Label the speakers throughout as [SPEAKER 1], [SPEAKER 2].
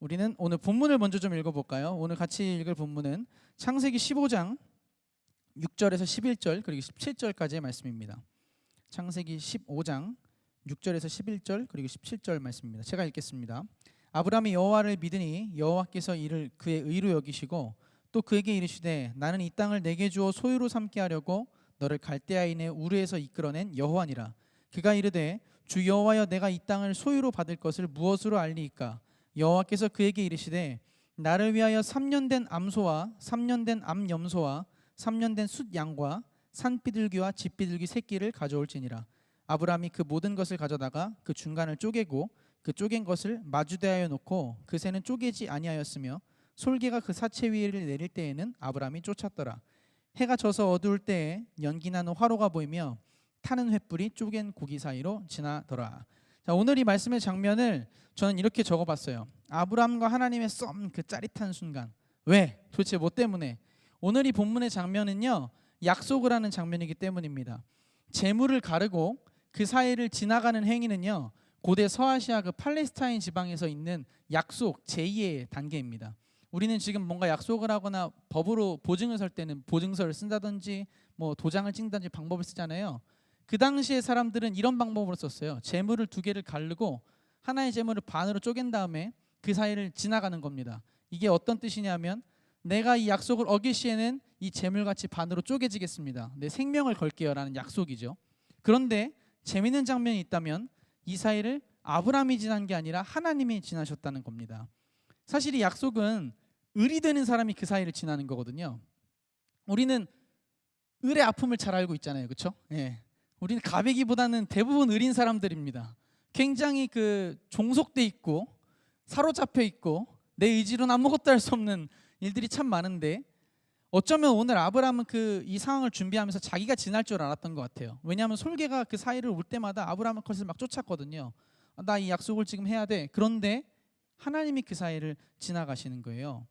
[SPEAKER 1] 우리는 오늘 본문을 먼저 좀 읽어볼까요? 오늘 같이 읽을 본문은 창세기 15장 6절에서 11절 그리고 17절까지의 말씀입니다. 창세기 15장 6절에서 11절 그리고 17절 말씀입니다. 제가 읽겠습니다. 아브라함이 여호와를 믿으니 여호와께서 이를 그의 의로 여기시고 또 그에게 이르시되 나는 이 땅을 내게 주어 소유로 삼게 하려고 너를 갈대아인의 우르에서 이끌어낸 여호와니라. 그가 이르되 주 여호와여 내가 이 땅을 소유로 받을 것을 무엇으로 알리이까? 여호와께서 그에게 이르시되 나를 위하여 3년 된 암소와 3년 된 암염소와 3년 된 숫양과 산비둘기와 집비둘기 새끼를 가져올지니라. 아브라함이 그 모든 것을 가져다가 그 중간을 쪼개고 그 쪼갠 것을 마주대하여 놓고 그 새는 쪼개지 아니하였으며 솔개가 그 사체 위를 내릴 때에는 아브라함이 쫓았더라. 해가 져서 어두울 때에 연기나는 화로가 보이며 타는 횃불이 쪼갠 고기 사이로 지나더라. 자, 오늘 이 말씀의 장면을 저는 이렇게 적어봤어요. 아브라함과 하나님의 썸 그 짜릿한 순간. 왜? 도대체 뭐 때문에? 오늘 이 본문의 장면은요, 약속을 하는 장면이기 때문입니다. 재물을 가르고 그 사이를 지나가는 행위는요, 고대 서아시아 그 팔레스타인 지방에서 있는 약속 제2의 단계입니다. 우리는 지금 뭔가 약속을 하거나 법으로 보증을 설 때는 보증서를 쓴다든지 뭐 도장을 찍는다든지 방법을 쓰잖아요. 그 당시에 사람들은 이런 방법으로 썼어요. 재물을 두 개를 가르고 하나의 재물을 반으로 쪼갠 다음에 그 사이를 지나가는 겁니다. 이게 어떤 뜻이냐면 내가 이 약속을 어길 시에는 이 재물같이 반으로 쪼개지겠습니다. 내 생명을 걸게요 라는 약속이죠. 그런데 재미있는 장면이 있다면 이 사이를 아브라함이 지난 게 아니라 하나님이 지나셨다는 겁니다. 사실 이 약속은 을이 되는 사람이 그 사이를 지나는 거거든요. 우리는 을의 아픔을 잘 알고 있잖아요. 그렇죠? 예. 우리는 가베기보다는 대부분 을인 사람들입니다. 굉장히 그 종속돼 있고 사로잡혀 있고 내 의지로는 아무것도 할 수 없는 일들이 참 많은데 어쩌면 오늘 아브라함은 이 상황을 준비하면서 자기가 지날 줄 알았던 것 같아요. 왜냐하면 솔개가 그 사이를 올 때마다 아브라함의 것을 막 쫓았거든요. 나 이 약속을 지금 해야 돼. 그런데 하나님이 그 사이를 지나가시는 거예요.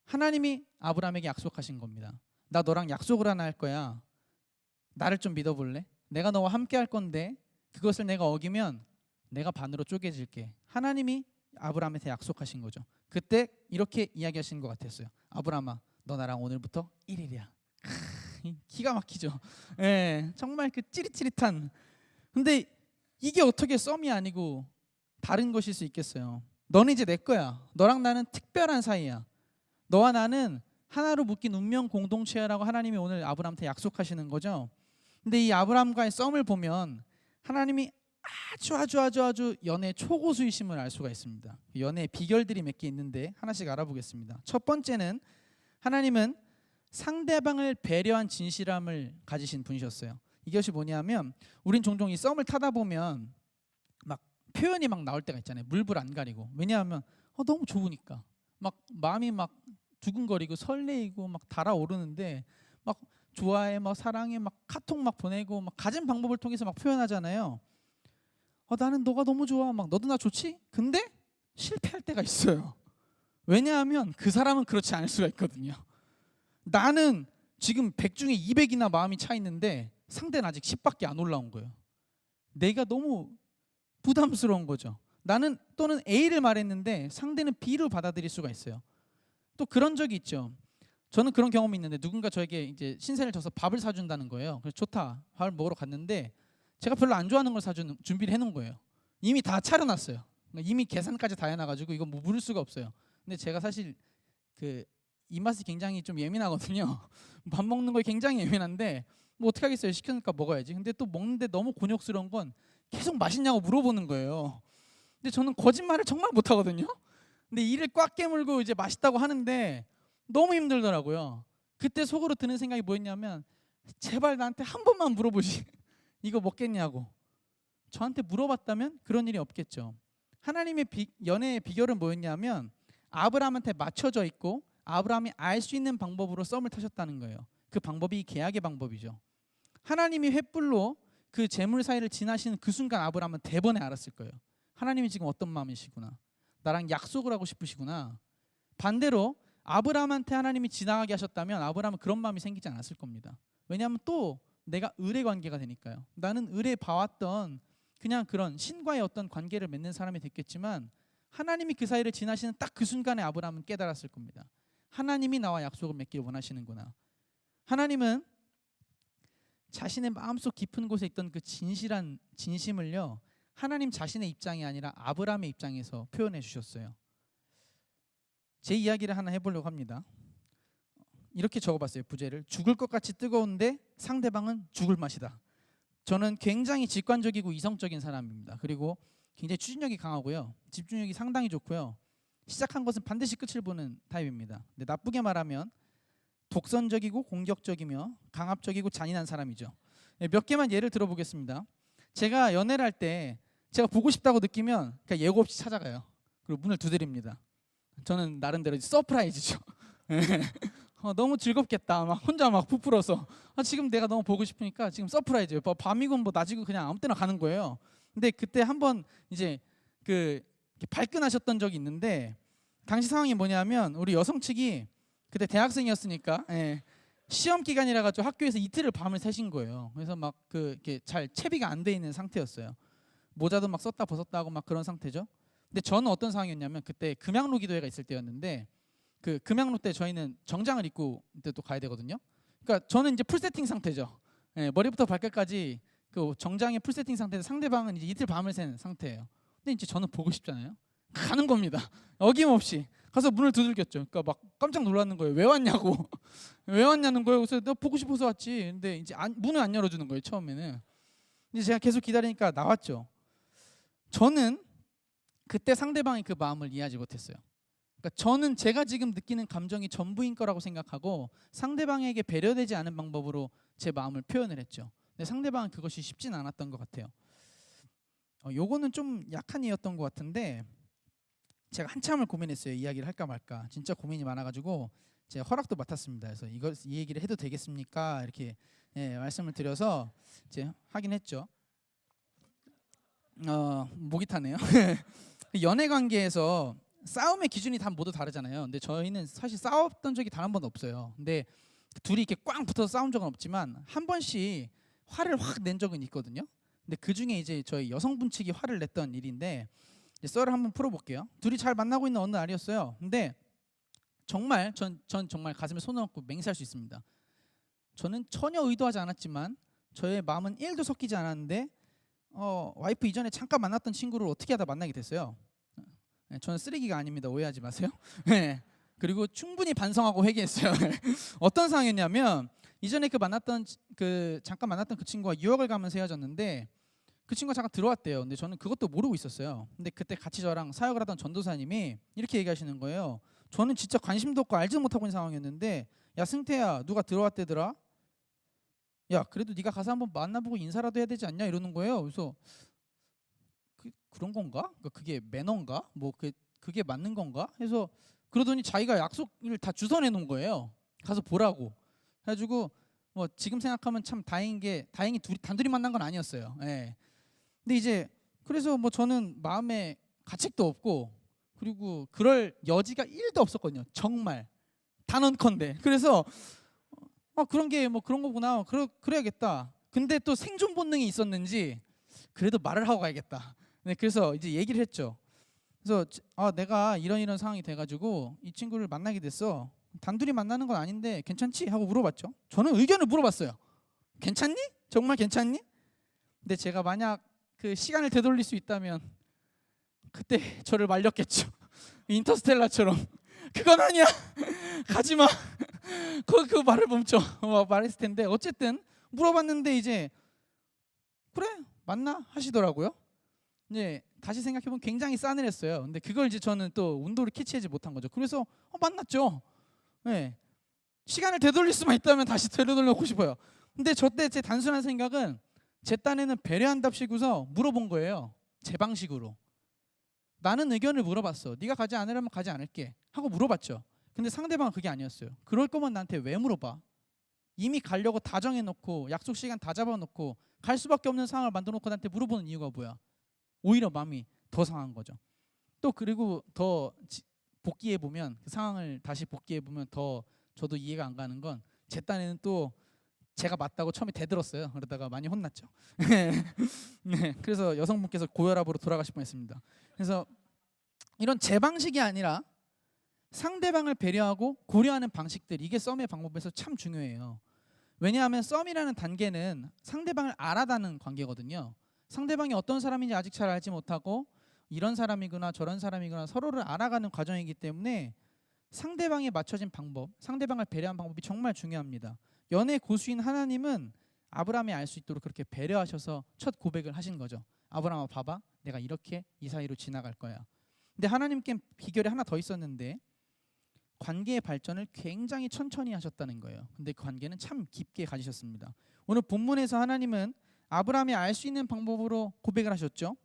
[SPEAKER 1] 하나님이 아브라함에게 약속하신 겁니다. 나 너랑 약속을 하나 할 거야. 나를 좀 믿어볼래? 내가 너와 함께 할 건데 그것을 내가 어기면 내가 반으로 쪼개질게. 하나님이 아브라함한테 약속하신 거죠. 그때 이렇게 이야기하신 것 같았어요. 아브라함아, 너 나랑 오늘부터 1일이야. 기가 막히죠. 예, 정말 그 찌릿찌릿한. 근데 이게 어떻게 썸이 아니고 다른 것일 수 있겠어요. 너는 이제 내 거야. 너랑 나는 특별한 사이야. 너와 나는 하나로 묶인 운명 공동체라고 하나님이 오늘 아브라함한테 약속하시는 거죠. 근데 이 아브라함과의 썸을 보면 하나님이 아주 연애 초고수이심을 알 수가 있습니다. 연애의 비결들이 몇 개 있는데 하나씩 알아보겠습니다. 첫 번째는 하나님은 상대방을 배려한 진실함을 가지신 분이셨어요. 이것이 뭐냐면 우린 종종 이 썸을 타다 보면 막 표현이 막 나올 때가 있잖아요. 물불 안 가리고. 왜냐하면 너무 좋으니까 막 마음이 막 두근거리고 설레이고 막 달아오르는데 막 좋아해, 막 사랑해, 막 카톡 막 보내고 막 가진 방법을 통해서 막 표현하잖아요. 나는 너가 너무 좋아, 막 너도 나 좋지? 근데 실패할 때가 있어요. 왜냐하면 그 사람은 그렇지 않을 수가 있거든요. 나는 지금 100 중에 200이나 마음이 차 있는데 상대는 아직 10밖에 안 올라온 거예요. 내가 너무 부담스러운 거죠. 나는 또는 A를 말했는데 상대는 B를 받아들일 수가 있어요. 또 그런 적이 있죠. 저는 그런 경험이 있는데 누군가 저에게 이제 신세를 져서 밥을 사준다는 거예요. 그래서 좋다, 밥을 먹으러 갔는데 제가 별로 안 좋아하는 걸 사주는 준비를 해놓은 거예요. 이미 다 차려놨어요. 이미 계산까지 다 해놔가지고 이거 뭐 물을 수가 없어요. 근데 제가 사실 그 입맛이 굉장히 좀 예민하거든요. 밥 먹는 거에 굉장히 예민한데 뭐 어떻게 하겠어요. 시키니까 먹어야지. 근데 또 먹는데 너무 곤욕스러운 건 계속 맛있냐고 물어보는 거예요. 근데 저는 거짓말을 정말 못하거든요. 근데 이를 꽉 깨물고 이제 맛있다고 하는데 너무 힘들더라고요. 그때 속으로 드는 생각이 뭐였냐면 제발 나한테 한 번만 물어보지. 이거 먹겠냐고. 저한테 물어봤다면 그런 일이 없겠죠. 하나님의 연애의 비결은 뭐였냐면 아브라함한테 맞춰져 있고 아브라함이 알 수 있는 방법으로 썸을 타셨다는 거예요. 그 방법이 계약의 방법이죠. 하나님이 횃불로 그 재물 사이를 지나시는 그 순간 아브라함은 대번에 알았을 거예요. 하나님이 지금 어떤 마음이시구나. 나랑 약속을 하고 싶으시구나. 반대로 아브라함한테 하나님이 지나가게 하셨다면 아브라함은 그런 마음이 생기지 않았을 겁니다. 왜냐하면 또 내가 을의 관계가 되니까요. 나는 을에 봐왔던 그냥 그런 신과의 어떤 관계를 맺는 사람이 됐겠지만 하나님이 그 사이를 지나시는 딱 그 순간에 아브라함은 깨달았을 겁니다. 하나님이 나와 약속을 맺기를 원하시는구나. 하나님은 자신의 마음속 깊은 곳에 있던 그 진실한 진심을요, 하나님 자신의 입장이 아니라 아브라함의 입장에서 표현해 주셨어요. 제 이야기를 하나 해보려고 합니다. 이렇게 적어봤어요. 부제를. 죽을 것 같이 뜨거운데 상대방은 죽을 맛이다. 저는 굉장히 직관적이고 이성적인 사람입니다. 그리고 굉장히 추진력이 강하고요, 집중력이 상당히 좋고요, 시작한 것은 반드시 끝을 보는 타입입니다. 근데 나쁘게 말하면 독선적이고 공격적이며 강압적이고 잔인한 사람이죠. 몇 개만 예를 들어보겠습니다. 제가 연애를 할 때 제가 보고 싶다고 느끼면 그냥 예고 없이 찾아가요. 그리고 문을 두드립니다. 저는 나름대로 서프라이즈죠. 너무 즐겁겠다. 막 혼자 막 부풀어서 지금 내가 너무 보고 싶으니까 지금 서프라이즈예요. 밤이고 뭐 낮이고 그냥 아무 때나 가는 거예요. 근데 그때 한번 이제 그 발끈하셨던 적이 있는데, 당시 상황이 뭐냐면 우리 여성 측이 그때 대학생이었으니까 시험 기간이라 가지고 학교에서 이틀을 밤을 새신 거예요. 그래서 막 이렇게 잘 채비가 안 돼 있는 상태였어요. 모자도 막 썼다 벗었다 하고 막 그런 상태죠. 근데 저는 어떤 상황이었냐면 그때 금양로 기도회가 있을 때였는데, 그 금양로 때 저희는 정장을 입고 또 가야 되거든요. 그러니까 저는 이제 풀 세팅 상태죠. 머리부터 발끝까지 그 정장의 풀 세팅 상태에서 상대방은 이제 이틀 밤을 새는 상태예요. 근데 이제 저는 보고 싶잖아요. 가는 겁니다. 어김없이 가서 문을 두들겼죠. 그러니까 막 깜짝 놀랐는 거예요. 왜 왔냐고. 왜 왔냐는 거예요. 그래서 너 보고 싶어서 왔지. 근데 이제 문을 안 열어주는 거예요. 처음에는. 이제 제가 계속 기다리니까 나왔죠. 저는 그때 상대방의 그 마음을 이해하지 못했어요. 그러니까 저는 제가 지금 느끼는 감정이 전부인 거라고 생각하고 상대방에게 배려되지 않은 방법으로 제 마음을 표현을 했죠. 근데 상대방은 그것이 쉽진 않았던 것 같아요. 요거는 좀 약한 예였던 것 같은데, 제가 한참을 고민했어요. 이야기를 할까 말까. 진짜 고민이 많아가지고 제가 허락도 맡았습니다. 그래서 이 얘기를 해도 되겠습니까? 이렇게 말씀을 드려서 이제 하긴 했죠. 목이 타네요. 연애 관계에서 싸움의 기준이 다 모두 다르잖아요. 근데 저희는 사실 싸웠던 적이 단 한 번도 없어요. 근데 둘이 이렇게 꽝 붙어서 싸운 적은 없지만 한 번씩 화를 확 낸 적은 있거든요. 근데 그 중에 이제 저희 여성분 측이 화를 냈던 일인데, 이제 썰을 한번 풀어볼게요. 둘이 잘 만나고 있는 어느 날이었어요. 근데 정말 전 정말 가슴에 손을 얹고 맹세할 수 있습니다. 저는 전혀 의도하지 않았지만 저의 마음은 1도 섞이지 않았는데 와이프 이전에 잠깐 만났던 친구를 어떻게 하다 만나게 됐어요. 저는 쓰레기가 아닙니다. 오해하지 마세요. 네. 그리고 충분히 반성하고 회개했어요. 어떤 상황이었냐면, 이전에 잠깐 만났던 그 친구가 유학을 가면서 헤어졌는데 그 친구가 잠깐 들어왔대요. 근데 저는 그것도 모르고 있었어요. 근데 그때 같이 저랑 사역을 하던 전도사님이 이렇게 얘기하시는 거예요. 저는 진짜 관심도 없고 알지도 못하고 있는 상황이었는데, 야 승태야, 누가 들어왔대더라. 야 그래도 네가 가서 한번 만나보고 인사라도 해야 되지 않냐, 이러는 거예요. 그래서 그런 건가? 그러니까 그게 매너인가? 뭐 그게 맞는 건가? 해서 그러더니 자기가 약속을 다 주선해 놓은 거예요. 가서 보라고. 그래가지고 뭐 지금 생각하면 참 다행히 둘이 단둘이 만난 건 아니었어요. 근데 이제 그래서 뭐 저는 마음에 가책도 없고, 그리고 그럴 여지가 1도 없었거든요. 정말 단언컨대. 그래서 그런 게 뭐 그런 거구나. 그래야겠다. 근데 또 생존 본능이 있었는지 그래도 말을 하고 가야겠다. 네, 그래서 이제 얘기를 했죠. 그래서 내가 이런 상황이 돼가지고 이 친구를 만나게 됐어. 단둘이 만나는 건 아닌데 괜찮지? 하고 물어봤죠. 저는 의견을 물어봤어요. 괜찮니? 정말 괜찮니? 근데 제가 만약 그 시간을 되돌릴 수 있다면 그때 저를 말렸겠죠. 인터스텔라처럼 그건 아니야. 가지마. 그 말을 멈춰 말했을 텐데, 어쨌든 물어봤는데 이제 그래 만나 하시더라고요. 이제 다시 생각해보면 굉장히 싸늘했어요. 근데 그걸 이제 저는 또 운도를 캐치하지 못한 거죠. 그래서 만났죠. 네. 시간을 되돌릴 수만 있다면 다시 되돌려놓고 싶어요. 근데 저때 제 단순한 생각은 제 딴에는 배려한답시고서 물어본 거예요. 제 방식으로. 나는 의견을 물어봤어. 네가 가지 않으려면 가지 않을게 하고 물어봤죠. 근데 상대방은 그게 아니었어요. 그럴 거면 나한테 왜 물어봐? 이미 가려고 다 정해놓고 약속 시간 다 잡아놓고 갈 수밖에 없는 상황을 만들어놓고 나한테 물어보는 이유가 뭐야? 오히려 마음이 더 상한 거죠. 또 그리고 더 복귀해 보면, 그 상황을 다시 복귀해 보면 더 저도 이해가 안 가는 건, 제 딴에는 또 제가 맞다고 처음에 대들었어요. 그러다가 많이 혼났죠. 네, 그래서 여성분께서 고혈압으로 돌아가실 뻔했습니다. 그래서 이런 제 방식이 아니라 상대방을 배려하고 고려하는 방식들, 이게 썸의 방법에서 참 중요해요. 왜냐하면 썸이라는 단계는 상대방을 알아가는 관계거든요. 상대방이 어떤 사람인지 아직 잘 알지 못하고 이런 사람이구나 저런 사람이구나 서로를 알아가는 과정이기 때문에 상대방에 맞춰진 방법, 상대방을 배려한 방법이 정말 중요합니다. 연애 고수인 하나님은 아브라함이 알 수 있도록 그렇게 배려하셔서 첫 고백을 하신 거죠. 아브라함아 봐봐, 내가 이렇게 이 사이로 지나갈 거야. 근데 하나님께 비결이 하나 더 있었는데 관계의 발전을 굉장히 천천히 하셨다는 거예요. 근데 그 관계는 참 깊게 가지셨습니다. 오늘 본문에서 하나님은 아브라함이 알 수 있는 방법으로 고백을 하셨죠.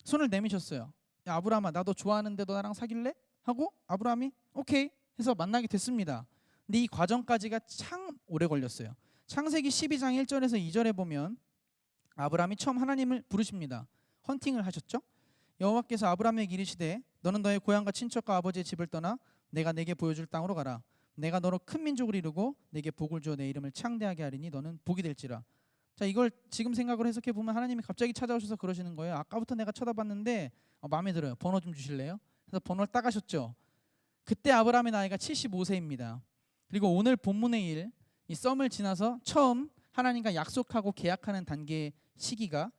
[SPEAKER 1] 손을 내미셨어요. 야, 아브라함아, 나 너 좋아하는데 너 나랑 사귈래? 하고 아브라함이 오케이 해서 만나게 됐습니다. 근데 이 과정까지가 참 오래 걸렸어요. 창세기 12장 1절에서 2절에 보면 아브라함이 처음 하나님을 부르십니다. 헌팅을 하셨죠. 여호와께서 아브라함에게 이르시되 너는 너의 고향과 친척과 아버지의 집을 떠나 내가 내게 보여줄 땅으로 가라. 내가 너로 큰 민족을 이루고 내게 복을 주어 내 이름을 창대하게 하리니 너는 복이 될지라. 자, 이걸 지금 생각을 해석해 보면 하나님이 갑자기 찾아오셔서 그러시는 거예요. 아까부터 내가 쳐다봤는데 마음에 들어요. 번호 좀 주실래요? 그래서 번호를 따가셨죠. 그때 아브라함의 나이가 75세입니다. 그리고 오늘 본문의 일, 이 썸을 지나서 처음 하나님과 약속하고 계약하는 단계의 시기가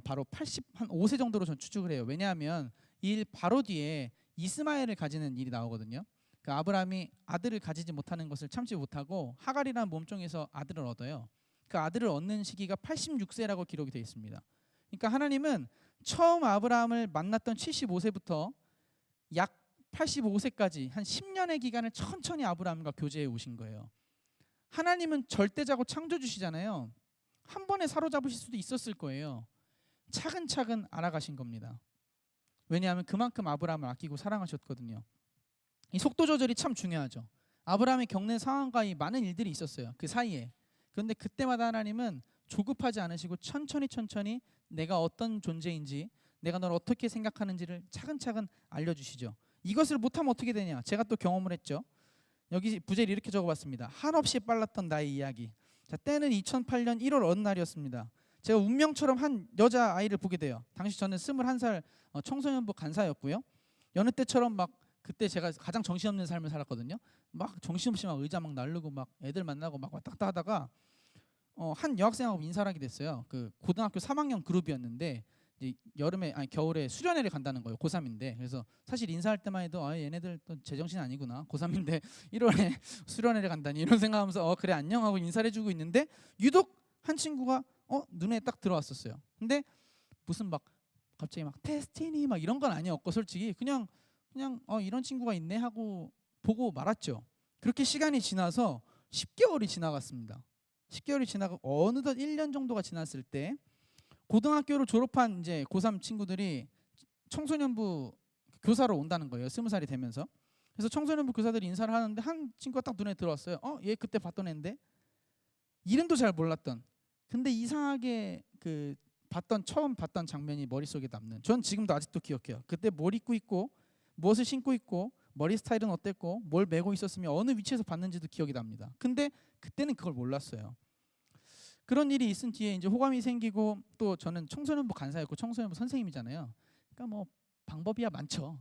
[SPEAKER 1] 바로 85세 정도로 전 추측을 해요. 왜냐하면 이 일 바로 뒤에 이스마엘을 가지는 일이 나오거든요. 그 아브라함이 아들을 가지지 못하는 것을 참지 못하고 하갈이라는 몸종에서 아들을 얻어요. 그 아들을 얻는 시기가 86세라고 기록이 되어 있습니다. 그러니까 하나님은 처음 아브라함을 만났던 75세부터 약 85세까지 한 10년의 기간을 천천히 아브라함과 교제해 오신 거예요. 하나님은 절대자고 창조주시잖아요. 한 번에 사로잡으실 수도 있었을 거예요. 차근차근 알아가신 겁니다. 왜냐하면 그만큼 아브라함을 아끼고 사랑하셨거든요. 이 속도 조절이 참 중요하죠. 아브라함이 겪는 상황과 이 많은 일들이 있었어요. 그 사이에. 그런데 그때마다 하나님은 조급하지 않으시고 천천히 내가 어떤 존재인지, 내가 너를 어떻게 생각하는지를 차근차근 알려주시죠. 이것을 못하면 어떻게 되냐? 제가 또 경험을 했죠. 여기 부제를 이렇게 적어봤습니다. 한없이 빨랐던 나의 이야기. 자, 때는 2008년 1월 어느 날이었습니다. 제가 운명처럼 한 여자아이를 보게 돼요. 당시 저는 21살 청소년부 간사였고요. 여느 때처럼 막 그때 제가 가장 정신없는 삶을 살았거든요. 막 정신없이 막 의자 막 날르고 막 애들 만나고 막 왔다 갔다 하다가 한 여학생하고 인사를 하게 됐어요. 그 고등학교 3학년 그룹이었는데 이제 여름에 아니 겨울에 수련회를 간다는 거예요. 고3인데. 그래서 사실 인사할 때만 해도 얘네들 또 제정신 아니구나. 고3인데 1월에 수련회를 간다니 이런 생각하면서 그래 안녕 하고 인사를 해주고 있는데 유독 한 친구가 눈에 딱 들어왔었어요. 근데 무슨 막 갑자기 막 테스티니 막 이런 건 아니었고 솔직히 그냥 이런 친구가 있네 하고 보고 말았죠. 그렇게 시간이 지나서 10개월이 지나갔습니다. 10개월이 지나고 어느덧 1년 정도가 지났을 때 고등학교를 졸업한 이제 고3 친구들이 청소년부 교사로 온다는 거예요. 20살이 되면서. 그래서 청소년부 교사들이 인사를 하는데 한 친구가 딱 눈에 들어왔어요. 얘 그때 봤던 애인데 이름도 잘 몰랐던. 근데 이상하게 그 처음 봤던 장면이 머릿속에 남는. 전 지금도 아직도 기억해요. 그때 뭘 입고 있고 무엇을 신고 있고 머리 스타일은 어땠고 뭘 메고 있었으며 어느 위치에서 봤는지도 기억이 납니다. 근데 그때는 그걸 몰랐어요. 그런 일이 있은 뒤에 이제 호감이 생기고 또 저는 청소년부 간사였고 청소년부 선생님이잖아요. 그러니까 뭐 방법이야 많죠.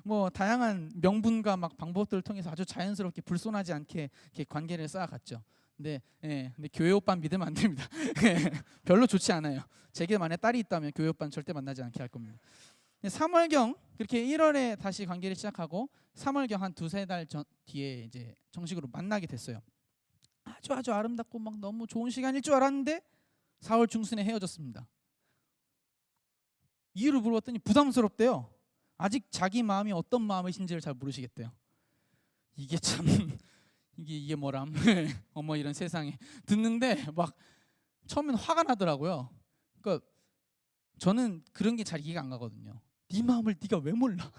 [SPEAKER 1] 뭐 다양한 명분과 막 방법들을 통해서 아주 자연스럽게 불손하지 않게 이렇게 관계를 쌓아갔죠. 근데 교회 오빠 믿으면 안 됩니다. 별로 좋지 않아요. 제게 만약 딸이 있다면 교회 오빠는 절대 만나지 않게 할 겁니다. 3월경 그렇게 1월에 다시 관계를 시작하고 3월경 한 두세 달 뒤에 이제 정식으로 만나게 됐어요. 아주 아름답고 막 너무 좋은 시간일 줄 알았는데 4월 중순에 헤어졌습니다. 이유를 물어봤더니 부담스럽대요. 아직 자기 마음이 어떤 마음이신지를 잘 모르시겠대요. 이게 참 이게 뭐람 어머 이런 세상에 듣는데 막 처음엔 화가 나더라고요. 그러니까 저는 그런 게 잘 이해가 안 가거든요. 네 마음을 네가 왜 몰라?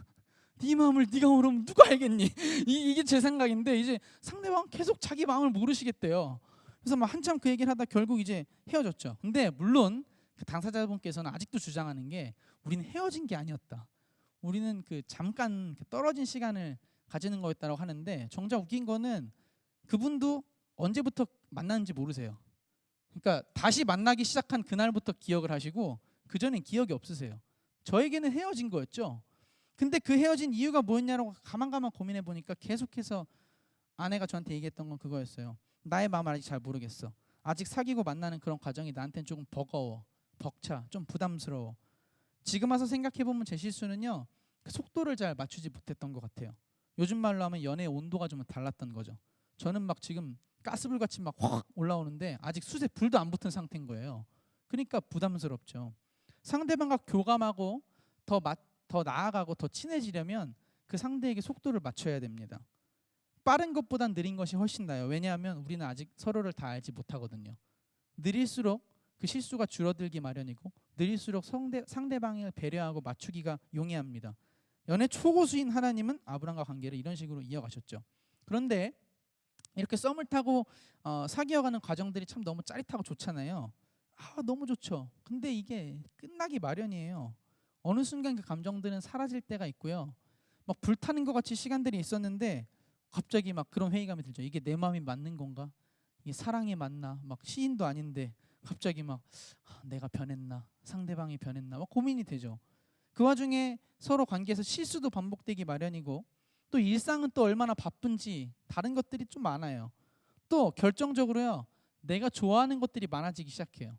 [SPEAKER 1] 네 마음을 네가 모르면 누가 알겠니? 이게 제 생각인데 이제 상대방 계속 자기 마음을 모르시겠대요. 그래서 막 한참 그 얘기를 하다 결국 이제 헤어졌죠. 근데 물론 그 당사자분께서는 아직도 주장하는 게 우리는 헤어진 게 아니었다. 우리는 그 잠깐 떨어진 시간을 가지는 거였다고 하는데 정작 웃긴 거는 그분도 언제부터 만났는지 모르세요. 그러니까 다시 만나기 시작한 그날부터 기억을 하시고 그전엔 기억이 없으세요. 저에게는 헤어진 거였죠. 근데 그 헤어진 이유가 뭐였냐고 가만 고민해 보니까 계속해서 아내가 저한테 얘기했던 건 그거였어요. 나의 마음을 아직 잘 모르겠어. 아직 사귀고 만나는 그런 과정이 나한테는 조금 버거워, 벅차, 좀 부담스러워. 지금 와서 생각해 보면 제 실수는요, 그 속도를 잘 맞추지 못했던 것 같아요. 요즘 말로 하면 연애의 온도가 좀 달랐던 거죠. 저는 막 지금 가스불 같이 막 확 올라오는데 아직 숯에 불도 안 붙은 상태인 거예요. 그러니까 부담스럽죠. 상대방과 교감하고 더 나아가고 더 친해지려면 그 상대에게 속도를 맞춰야 됩니다. 빠른 것보단 느린 것이 훨씬 나아요. 왜냐하면 우리는 아직 서로를 다 알지 못하거든요. 느릴수록 그 실수가 줄어들기 마련이고 느릴수록 상대방을 배려하고 맞추기가 용이합니다. 연애 초고수인 하나님은 아브람과 관계를 이런 식으로 이어가셨죠. 그런데 이렇게 썸을 타고 사귀어가는 과정들이 참 너무 짜릿하고 좋잖아요. 너무 좋죠. 근데 이게 끝나기 마련이에요. 어느 순간 그 감정들은 사라질 때가 있고요. 막 불타는 것 같이 시간들이 있었는데 갑자기 막 그런 회의감이 들죠. 이게 내 마음이 맞는 건가? 이게 사랑이 맞나? 막 시인도 아닌데 갑자기 막 내가 변했나? 상대방이 변했나? 막 고민이 되죠. 그 와중에 서로 관계에서 실수도 반복되기 마련이고 또 일상은 또 얼마나 바쁜지 다른 것들이 좀 많아요. 또 결정적으로요. 내가 좋아하는 것들이 많아지기 시작해요.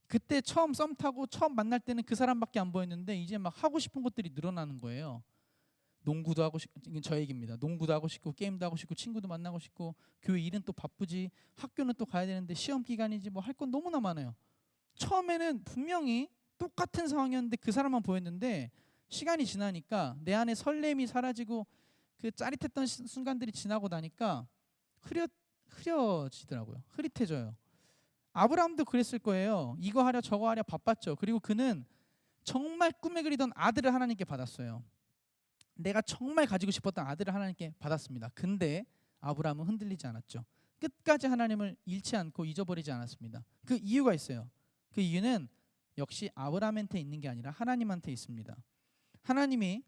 [SPEAKER 1] 그때 처음 썸 타고 처음 만날 때는 그 사람밖에 안 보였는데 이제 막 하고 싶은 것들이 늘어나는 거예요. 농구도 하고 싶고, 이건 저 얘기입니다. 농구도 하고 싶고 게임도 하고 싶고 친구도 만나고 싶고 교회 일은 또 바쁘지 학교는 또 가야 되는데 시험 기간이지 뭐 할 건 너무나 많아요. 처음에는 분명히 똑같은 상황이었는데 그 사람만 보였는데 시간이 지나니까 내 안에 설렘이 사라지고 그 짜릿했던 순간들이 지나고 나니까 흐려지더라고요. 흐릿해져요. 아브라함도 그랬을 거예요. 이거 하랴 저거 하랴 바빴죠. 그리고 그는 정말 꿈에 그리던 아들을 하나님께 받았어요. 내가 정말 가지고 싶었던 아들을 하나님께 받았습니다. 근데 아브라함은 흔들리지 않았죠. 끝까지 하나님을 잃지 않고 잊어버리지 않았습니다. 그 이유가 있어요. 그 이유는 역시 아브라함한테 있는 게 아니라 하나님한테 있습니다. 하나님이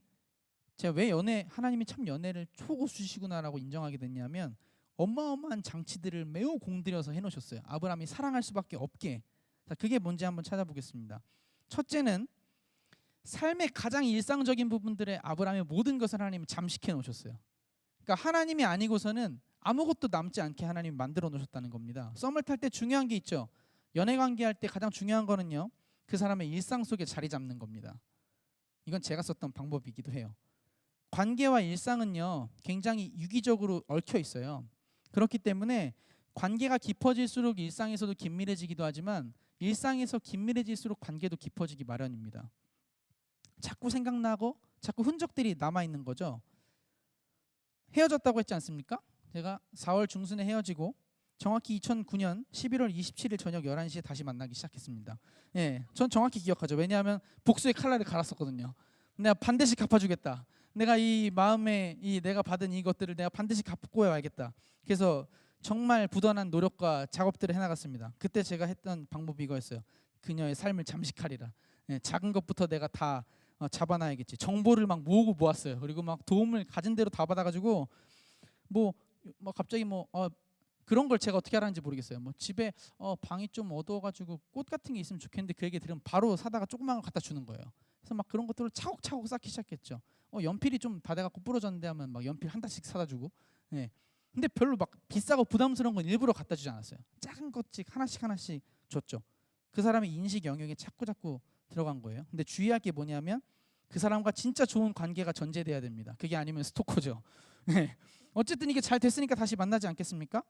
[SPEAKER 1] 제가 왜 하나님이 참 연애를 초고수시구나라고 인정하게 됐냐면 어마어마한 장치들을 매우 공들여서 해놓으셨어요. 아브라함이 사랑할 수밖에 없게. 자, 그게 뭔지 한번 찾아보겠습니다. 첫째는 삶의 가장 일상적인 부분들에 아브라함의 모든 것을 하나님이 잠식해 놓으셨어요. 그러니까 하나님이 아니고서는 아무것도 남지 않게 하나님이 만들어 놓으셨다는 겁니다. 썸을 탈 때 중요한 게 있죠. 연애 관계할 때 가장 중요한 거는요. 그 사람의 일상 속에 자리 잡는 겁니다. 이건 제가 썼던 방법이기도 해요. 관계와 일상은요. 굉장히 유기적으로 얽혀 있어요. 그렇기 때문에 관계가 깊어질수록 일상에서도 긴밀해지기도 하지만 일상에서 긴밀해질수록 관계도 깊어지기 마련입니다. 자꾸 생각나고 자꾸 흔적들이 남아있는 거죠. 헤어졌다고 했지 않습니까? 제가 4월 중순에 헤어지고 정확히 2009년 11월 27일 저녁 11시에 다시 만나기 시작했습니다. 예, 전 정확히 기억하죠. 왜냐하면 복수의 칼날을 갈았었거든요. 내가 반드시 갚아주겠다. 내가 이 마음에 내가 받은 이것들을 내가 반드시 갚고 와야겠다. 그래서 정말 부단한 노력과 작업들을 해나갔습니다. 그때 제가 했던 방법이 이거였어요. 그녀의 삶을 잠식하리라. 예, 작은 것부터 내가 다 잡아놔야겠지. 정보를 막 모으고 모았어요. 그리고 막 도움을 가진 대로 다 받아가지고 뭐 갑자기 그런 걸 제가 어떻게 알았는지 모르겠어요. 뭐 집에 방이 좀 어두워가지고 꽃 같은 게 있으면 좋겠는데 그 얘기 들으면 바로 사다가 조그만 걸 갖다 주는 거예요. 그래서 막 그런 것들을 차곡차곡 쌓기 시작했죠. 연필이 좀 다 돼갖고 부러졌는데 하면 막 연필 한 달씩 사다 주고. 예. 근데 별로 막 비싸고 부담스러운 건 일부러 갖다 주지 않았어요. 작은 것씩 하나씩 줬죠. 그 사람의 인식 영역에 자꾸 들어간 거예요. 근데 주의할 게 뭐냐면 그 사람과 진짜 좋은 관계가 전제돼야 됩니다. 그게 아니면 스토커죠. 네. 어쨌든 이게 잘 됐으니까 다시 만나지 않겠습니까?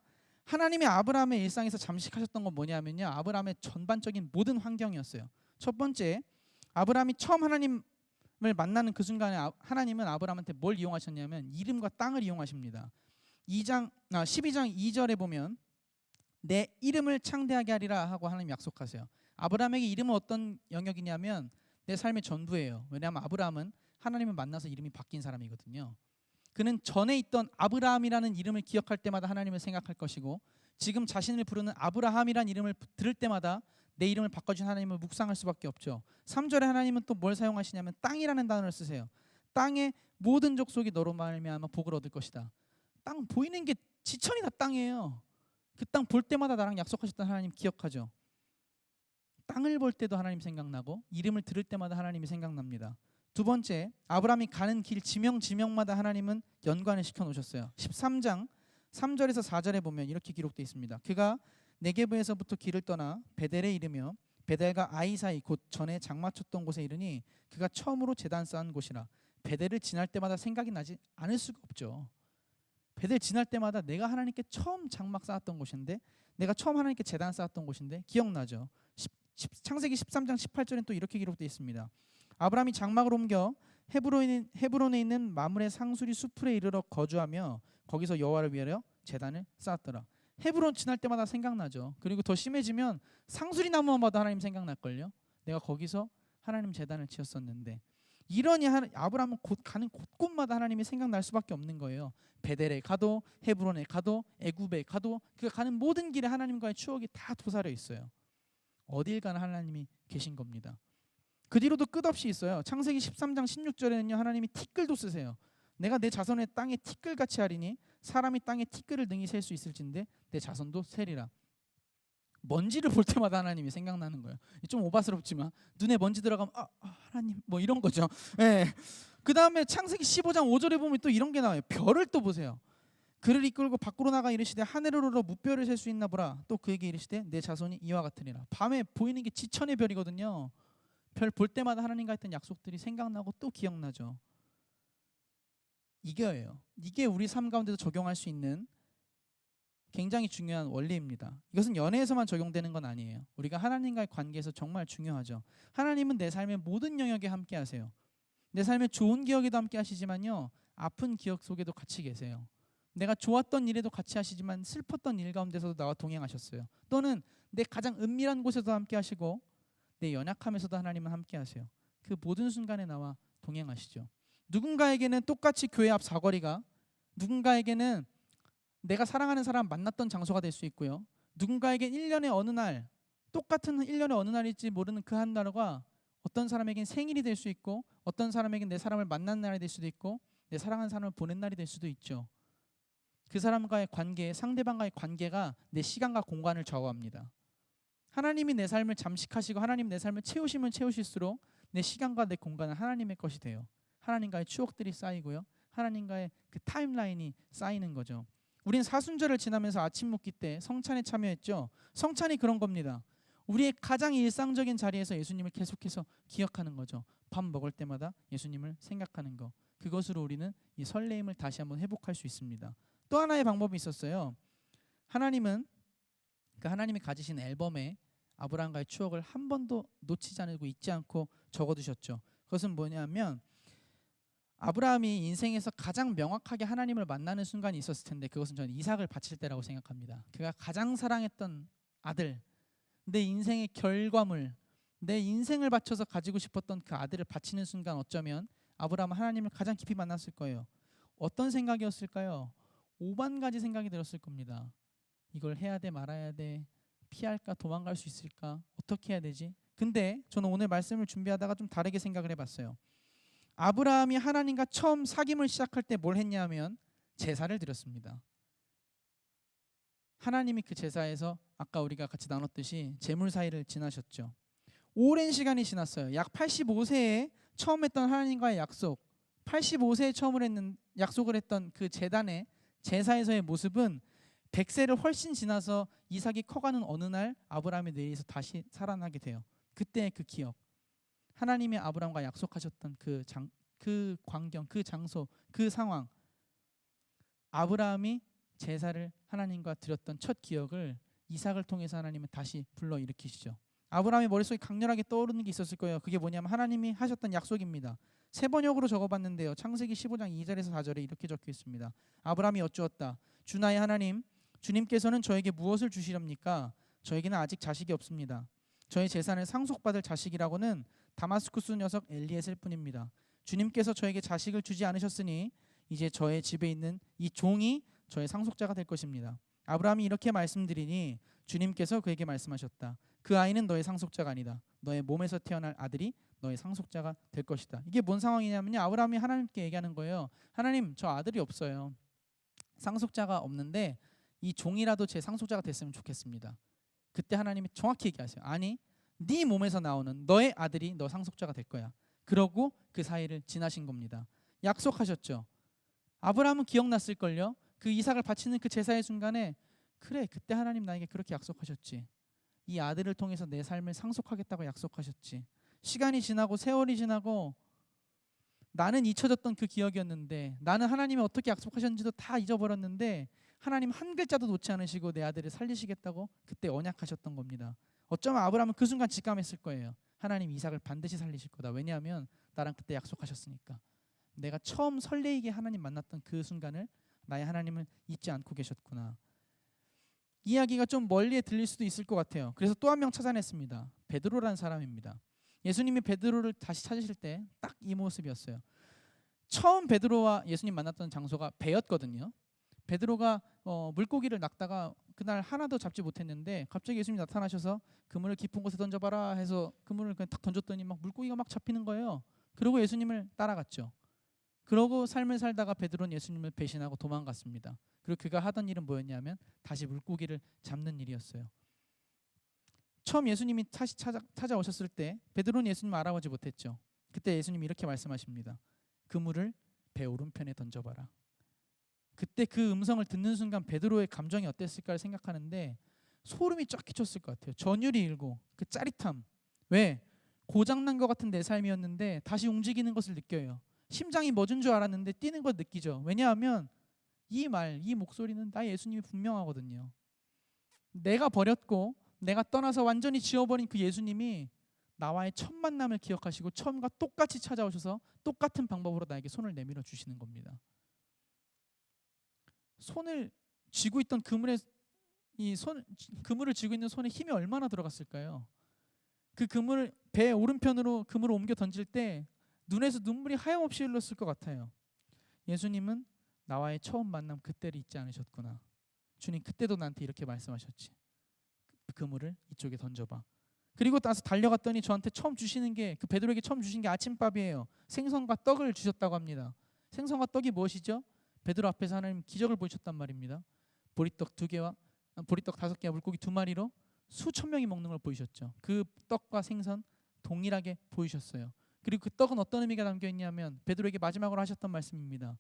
[SPEAKER 1] 하나님이 아브라함의 일상에서 잠식하셨던 건 뭐냐면요. 아브라함의 전반적인 모든 환경이었어요. 첫 번째, 아브라함이 처음 하나님을 만나는 그 순간에 하나님은 아브라함한테 뭘 이용하셨냐면 이름과 땅을 이용하십니다. 12장 2절에 보면 내 이름을 창대하게 하리라 하고 하나님 약속하세요. 아브라함에게 이름은 어떤 영역이냐면 내 삶의 전부예요. 왜냐하면 아브라함은 하나님을 만나서 이름이 바뀐 사람이거든요. 그는 전에 있던 아브라함이라는 이름을 기억할 때마다 하나님을 생각할 것이고 지금 자신을 부르는 아브라함이라는 이름을 들을 때마다 내 이름을 바꿔준 하나님을 묵상할 수밖에 없죠. 3절에 하나님은 또 뭘 사용하시냐면 땅이라는 단어를 쓰세요. 땅의 모든 족속이 너로 말미암아 복을 얻을 것이다. 땅 보이는 게 지천이 다 땅이에요. 그 땅 볼 때마다 나랑 약속하셨던 하나님 기억하죠. 땅을 볼 때도 하나님 생각나고 이름을 들을 때마다 하나님이 생각납니다. 두 번째, 아브라함이 가는 길 지명마다 하나님은 연관을 시켜 놓으셨어요. 13장 3절에서 4절에 보면 이렇게 기록되어 있습니다. 그가 네게브에서부터 길을 떠나 베델에 이르며 베델과 아이 사이 곧 전에 장마쳤던 곳에 이르니 그가 처음으로 제단 쌓은 곳이라. 베델을 지날 때마다 생각이 나지 않을 수가 없죠. 베델 지날 때마다 내가 하나님께 처음 장막 쌓았던 곳인데, 내가 처음 하나님께 제단 쌓았던 곳인데 기억나죠? 창세기 13장 18절엔 또 이렇게 기록되어 있습니다. 아브라함이 장막을 옮겨 헤브론에 있는 마므레 상수리 수풀에 이르러 거주하며 거기서 여호와를 위하여 제단을 쌓았더라. 헤브론 지날 때마다 생각나죠. 그리고 더 심해지면 상수리 나무만 봐도 하나님 생각날걸요. 내가 거기서 하나님 제단을 지었었는데, 이러니 아브라함은 가는 곳곳마다 하나님이 생각날 수밖에 없는 거예요. 베델에 가도 헤브론에 가도 애굽에 가도 그가 가는 모든 길에 하나님과의 추억이 다 도사려 있어요. 어딜 가나 하나님이 계신 겁니다. 그 뒤로도 끝없이 있어요. 창세기 13장 16절에는요, 하나님이 티끌도 쓰세요. 내가 내 자손의 땅에 티끌같이 하리니 사람이 땅에 티끌을 능히 셀 수 있을진데 내 자손도 세리라. 먼지를 볼 때마다 하나님이 생각나는 거예요. 좀 오바스럽지만 눈에 먼지 들어가면 하나님 뭐 이런 거죠. 예. 그 다음에 창세기 15장 5절에 보면 또 이런 게 나와요. 별을 또 보세요. 그를 이끌고 밖으로 나가 이르시되 하늘을 우러 무별을 셀 수 있나 보라. 또 그에게 이르시되 내 자손이 이와 같으리라. 밤에 보이는 게 지천의 별이거든요. 별 볼 때마다 하나님과 했던 약속들이 생각나고 또 기억나죠. 이게예요. 이게 우리 삶 가운데도 적용할 수 있는 굉장히 중요한 원리입니다. 이것은 연애에서만 적용되는 건 아니에요. 우리가 하나님과의 관계에서 정말 중요하죠. 하나님은 내 삶의 모든 영역에 함께 하세요. 내 삶의 좋은 기억에도 함께 하시지만요, 아픈 기억 속에도 같이 계세요. 내가 좋았던 일에도 같이 하시지만 슬펐던 일 가운데서도 나와 동행하셨어요. 또는 내 가장 은밀한 곳에도 함께 하시고 내 연약함에서도 하나님은 함께 하세요. 그 모든 순간에 나와 동행하시죠. 누군가에게는 똑같이 교회 앞 사거리가, 누군가에게는 내가 사랑하는 사람 만났던 장소가 될 수 있고요. 누군가에겐 1년의 어느 날, 똑같은 1년의 어느 날일지 모르는 그 한 날과 어떤 사람에겐 생일이 될 수 있고, 어떤 사람에겐 내 사람을 만난 날이 될 수도 있고, 내 사랑하는 사람을 보낸 날이 될 수도 있죠. 그 사람과의 관계, 상대방과의 관계가 내 시간과 공간을 좌우합니다. 하나님이 내 삶을 잠식하시고 하나님 내 삶을 채우시면 채우실수록 내 시간과 내 공간은 하나님의 것이 돼요. 하나님과의 추억들이 쌓이고요. 하나님과의 그 타임라인이 쌓이는 거죠. 우린 사순절을 지나면서 아침 묵기 때 성찬에 참여했죠. 성찬이 그런 겁니다. 우리의 가장 일상적인 자리에서 예수님을 계속해서 기억하는 거죠. 밥 먹을 때마다 예수님을 생각하는 거. 그것으로 우리는 이 설레임을 다시 한번 회복할 수 있습니다. 또 하나의 방법이 있었어요. 하나님은 그 하나님이 가지신 앨범에 아브라함과의 추억을 한 번도 놓치지 않고 잊지 않고 적어두셨죠. 그것은 뭐냐면, 아브라함이 인생에서 가장 명확하게 하나님을 만나는 순간이 있었을 텐데 그것은 저는 이삭을 바칠 때라고 생각합니다. 그가 가장 사랑했던 아들, 내 인생의 결과물, 내 인생을 바쳐서 가지고 싶었던 그 아들을 바치는 순간 어쩌면 아브라함은 하나님을 가장 깊이 만났을 거예요. 어떤 생각이었을까요? 5만 가지 생각이 들었을 겁니다. 이걸 해야 돼 말아야 돼, 피할까 도망갈 수 있을까, 어떻게 해야 되지? 근데 저는 오늘 말씀을 준비하다가 좀 다르게 생각을 해봤어요. 아브라함이 하나님과 처음 사귐을 시작할 때 뭘 했냐면 제사를 드렸습니다. 하나님이 그 제사에서 아까 우리가 같이 나눴듯이 제물 사이를 지나셨죠. 오랜 시간이 지났어요. 약 85세에 처음 했던 하나님과의 약속, 85세에 처음으로 약속을 했던 그 제단의 제사에서의 모습은 100세를 훨씬 지나서 이삭이 커가는 어느 날 아브라함의 뇌에서 다시 살아나게 돼요. 그때의 그 기억, 하나님이 아브라함과 약속하셨던 그 광경, 그 장소, 그 상황, 아브라함이 제사를 하나님과 드렸던 첫 기억을 이삭을 통해서 하나님은 다시 불러일으키시죠. 아브라함의 머릿속에 강렬하게 떠오르는 게 있었을 거예요. 그게 뭐냐면 하나님이 하셨던 약속입니다. 세 번역으로 적어봤는데요. 창세기 15장 2절에서 4절에 이렇게 적혀 있습니다. 아브라함이 여쭈었다. 주 나의 하나님, 주님께서는 저에게 무엇을 주시렵니까? 저에게는 아직 자식이 없습니다. 저의 재산을 상속받을 자식이라고는 다마스쿠스 녀석 엘리에셀 뿐입니다. 주님께서 저에게 자식을 주지 않으셨으니 이제 저의 집에 있는 이 종이 저의 상속자가 될 것입니다. 아브라함이 이렇게 말씀드리니 주님께서 그에게 말씀하셨다. 그 아이는 너의 상속자가 아니다. 너의 몸에서 태어날 아들이 너의 상속자가 될 것이다. 이게 뭔 상황이냐면요, 아브라함이 하나님께 얘기하는 거예요. 하나님, 저 아들이 없어요. 상속자가 없는데 이 종이라도 제 상속자가 됐으면 좋겠습니다. 그때 하나님이 정확히 얘기하세요. 아니, 네 몸에서 나오는 너의 아들이 너 상속자가 될 거야. 그러고 그 사이를 지나신 겁니다. 약속하셨죠. 아브라함은 기억났을걸요. 그 이삭을 바치는 그 제사의 순간에 그래, 그때 하나님 나에게 그렇게 약속하셨지. 이 아들을 통해서 내 삶을 상속하겠다고 약속하셨지. 시간이 지나고 세월이 지나고 나는 잊혀졌던 그 기억이었는데, 나는 하나님이 어떻게 약속하셨는지도 다 잊어버렸는데 하나님 한 글자도 놓지 않으시고 내 아들을 살리시겠다고 그때 언약하셨던 겁니다. 어쩌면 아브라함은 그 순간 직감했을 거예요. 하나님 이삭을 반드시 살리실 거다. 왜냐하면 나랑 그때 약속하셨으니까. 내가 처음 설레이게 하나님 만났던 그 순간을 나의 하나님은 잊지 않고 계셨구나. 이야기가 좀 멀리에 들릴 수도 있을 것 같아요. 그래서 또 한 명 찾아냈습니다. 베드로라는 사람입니다. 예수님이 베드로를 다시 찾으실 때 딱 이 모습이었어요. 처음 베드로와 예수님 만났던 장소가 배였거든요. 베드로가 물고기를 낚다가 그날 하나도 잡지 못했는데 갑자기 예수님이 나타나셔서 그물을 깊은 곳에 던져봐라 해서 그물을 그냥 탁 던졌더니 막 물고기가 막 잡히는 거예요. 그리고 예수님을 따라갔죠. 그러고 삶을 살다가 베드로는 예수님을 배신하고 도망갔습니다. 그리고 그가 하던 일은 뭐였냐면 다시 물고기를 잡는 일이었어요. 처음 예수님이 다시 찾아오셨을 때 베드로는 예수님을 알아보지 못했죠. 그때 예수님이 이렇게 말씀하십니다. 그물을 배 오른편에 던져봐라. 그때 그 음성을 듣는 순간 베드로의 감정이 어땠을까를 생각하는데 소름이 쫙 끼쳤을 것 같아요. 전율이 일고 그 짜릿함. 왜? 고장난 것 같은 내 삶이었는데 다시 움직이는 것을 느껴요. 심장이 멎은 줄 알았는데 뛰는 걸 느끼죠. 왜냐하면 이 말, 이 목소리는 나의 예수님이 분명하거든요. 내가 버렸고 내가 떠나서 완전히 지워버린 그 예수님이 나와의 첫 만남을 기억하시고 처음과 똑같이 찾아오셔서 똑같은 방법으로 나에게 손을 내밀어 주시는 겁니다. 손을 쥐고 있던 그물을 쥐고 있는 손에 힘이 얼마나 들어갔을까요? 그 그물을 배 오른편으로 그물을 옮겨 던질 때 눈에서 눈물이 하염없이 흘렀을 것 같아요. 예수님은 나와의 처음 만남 그때를 잊지 않으셨구나. 주님 그때도 나한테 이렇게 말씀하셨지. 그물을 이쪽에 던져봐. 그리고 나서 달려갔더니 저한테 처음 주시는 게 그 베드로에게 처음 주신 게 아침밥이에요. 생선과 떡을 주셨다고 합니다. 생선과 떡이 무엇이죠? 베드로 앞에서 하나님 기적을 보이셨단 말입니다. 보리떡 2개와 보리떡 5개와 물고기 2마리로 수천 명이 먹는 걸 보이셨죠. 그 떡과 생선 동일하게 보이셨어요. 그리고 그 떡은 어떤 의미가 담겨 있냐면 베드로에게 마지막으로 하셨던 말씀입니다.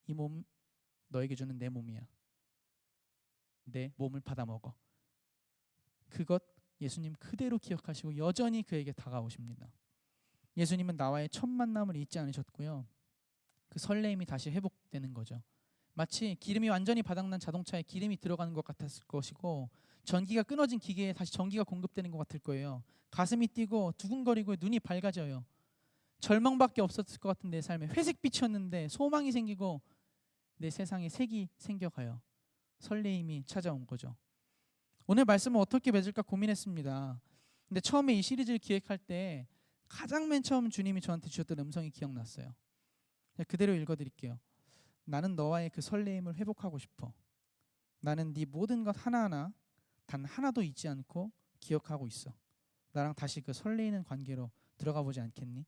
[SPEAKER 1] 이 몸 너에게 주는 내 몸이야. 내 몸을 받아 먹어. 그것 예수님 그대로 기억하시고 여전히 그에게 다가오십니다. 예수님은 나와의 첫 만남을 잊지 않으셨고요. 그 설레임이 다시 회복되는 거죠. 마치 기름이 완전히 바닥난 자동차에 기름이 들어가는 것 같았을 것이고 전기가 끊어진 기계에 다시 전기가 공급되는 것 같을 거예요. 가슴이 뛰고 두근거리고 눈이 밝아져요. 절망밖에 없었을 것 같은 내 삶에 회색빛이었는데 소망이 생기고 내 세상에 색이 생겨가요. 설레임이 찾아온 거죠. 오늘 말씀을 어떻게 맺을까 고민했습니다. 근데 처음에 이 시리즈를 기획할 때 가장 맨 처음 주님이 저한테 주셨던 음성이 기억났어요. 그대로 읽어드릴게요. 나는 너와의 그 설레임을 회복하고 싶어. 나는 네 모든 것 하나하나 단 하나도 잊지 않고 기억하고 있어. 나랑 다시 그 설레이는 관계로 들어가 보지 않겠니?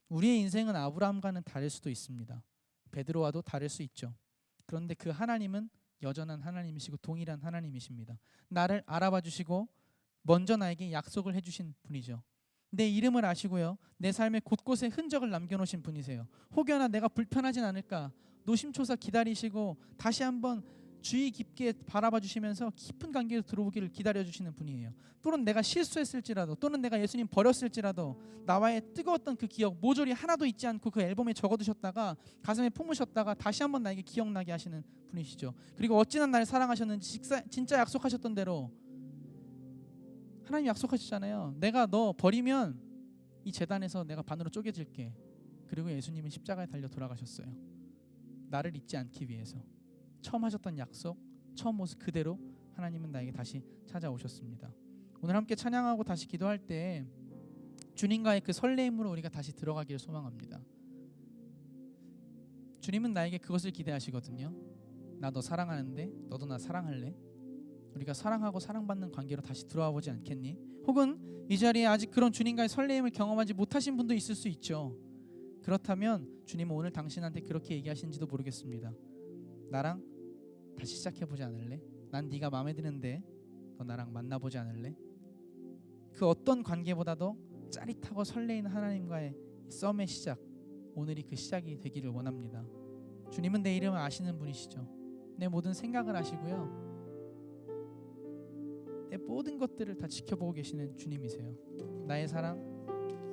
[SPEAKER 1] 우리의 인생은 아브라함과는 다를 수도 있습니다. 베드로와도 다를 수 있죠. 그런데 그 하나님은 여전한 하나님이시고 동일한 하나님이십니다. 나를 알아봐 주시고 먼저 나에게 약속을 해주신 분이죠. 내 이름을 아시고요. 내 삶의 곳곳에 흔적을 남겨놓으신 분이세요. 혹여나 내가 불편하진 않을까 노심초사 기다리시고 다시 한번 주의 깊게 바라봐 주시면서 깊은 관계로 들어오기를 기다려주시는 분이에요. 또는 내가 실수했을지라도 또는 내가 예수님 버렸을지라도 나와의 뜨거웠던 그 기억 모조리 하나도 잊지 않고 그 앨범에 적어두셨다가 가슴에 품으셨다가 다시 한번 나에게 기억나게 하시는 분이시죠. 그리고 어찌나 나를 사랑하셨는지 진짜 약속하셨던 대로 하나님 약속하셨잖아요. 내가 너 버리면 이 재단에서 내가 반으로 쪼개질게. 그리고 예수님은 십자가에 달려 돌아가셨어요. 나를 잊지 않기 위해서. 처음 하셨던 약속, 처음 모습 그대로 하나님은 나에게 다시 찾아오셨습니다. 오늘 함께 찬양하고 다시 기도할 때 주님과의 그 설레임으로 우리가 다시 들어가기를 소망합니다. 주님은 나에게 그것을 기대하시거든요. 나 너 사랑하는데 너도 나 사랑할래? 우리가 사랑하고 사랑받는 관계로 다시 들어와 보지 않겠니? 혹은 이 자리에 아직 그런 주님과의 설레임을 경험하지 못하신 분도 있을 수 있죠. 그렇다면 주님은 오늘 당신한테 그렇게 얘기하시는지도 모르겠습니다. 나랑 다시 시작해보지 않을래? 난 네가 마음에 드는데 너 나랑 만나보지 않을래? 그 어떤 관계보다도 짜릿하고 설레이는 하나님과의 썸의 시작, 오늘이 그 시작이 되기를 원합니다. 주님은 내 이름을 아시는 분이시죠. 내 모든 생각을 아시고요, 내 모든 것들을 다 지켜보고 계시는 주님이세요. 나의 사랑,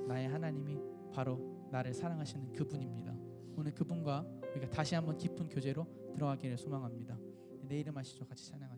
[SPEAKER 1] 나의 하나님이 바로 나를 사랑하시는 그분입니다. 오늘 그분과 우리가 다시 한번 깊은 교제로 들어가기를 소망합니다. 내 이름 아시죠? 같이 찬양.